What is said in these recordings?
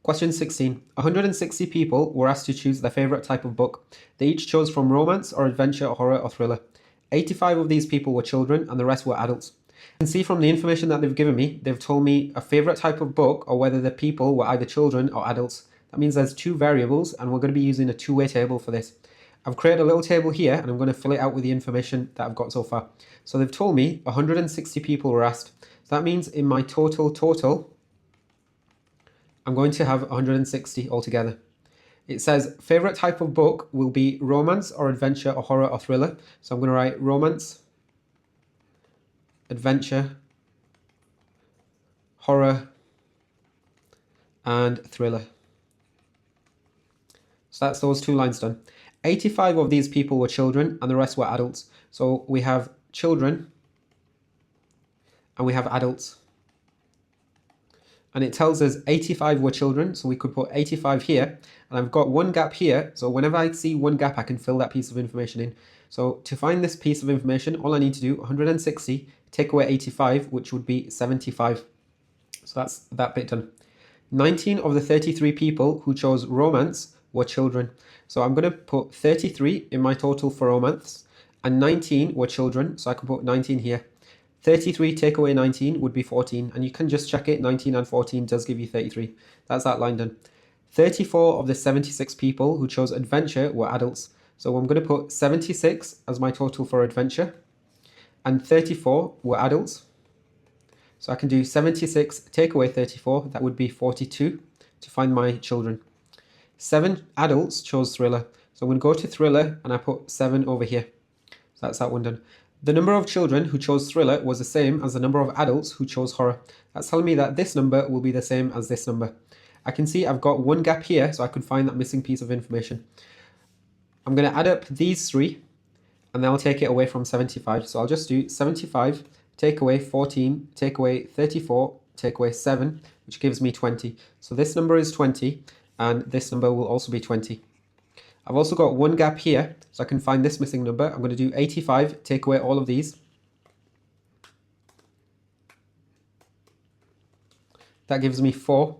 Question 16. 160 people were asked to choose their favourite type of book. They each chose from romance or adventure, or horror or thriller. 85 of these people were children and the rest were adults. You can see from the information that they've given me, they've told me a favourite type of book or whether the people were either children or adults. That means there's two variables and we're going to be using a two-way table for this. I've created a little table here and I'm going to fill it out with the information that I've got so far. So they've told me 160 people were asked. So that means in my total, I'm going to have 160 altogether. It says favourite type of book will be romance or adventure or horror or thriller. So I'm going to write romance, adventure, horror, and thriller. So that's those two lines done. 85 of these people were children and the rest were adults. So we have children and we have adults. And it tells us 85 were children, so we could put 85 here. And I've got one gap here, so whenever I see one gap, I can fill that piece of information in. So to find this piece of information, all I need to do, 160, take away 85, which would be 75. So that's that bit done. 19 of the 33 people who chose romance were children. So I'm going to put 33 in my total for romance, and 19 were children, so I can put 19 here. 33 take away 19 would be 14, and you can just check it, 19 and 14 does give you 33. That's that line done. 34 of the 76 people who chose adventure were adults. So I'm going to put 76 as my total for adventure, and 34 were adults. So I can do 76 take away 34, that would be 42 to find my children. 7 adults chose thriller. So I'm going to go to thriller and I put 7 over here. So that's that one done. The number of children who chose thriller was the same as the number of adults who chose horror. That's telling me that this number will be the same as this number. I can see I've got one gap here, so I could find that missing piece of information. I'm going to add up these three, and then I'll take it away from 75. So I'll just do 75, take away 14, take away 34, take away 7, which gives me 20. So this number is 20, and this number will also be 20. I've also got one gap here, so I can find this missing number. I'm going to do 85, take away all of these. That gives me 4.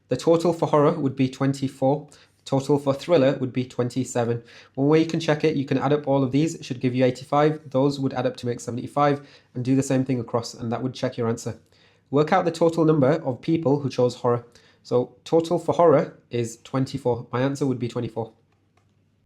The total for horror would be 24. Total for thriller would be 27. One way you can check it, you can add up all of these. It should give you 85. Those would add up to make 75, and do the same thing across, and that would check your answer. Work out the total number of people who chose horror. So total for horror is 24. My answer would be 24.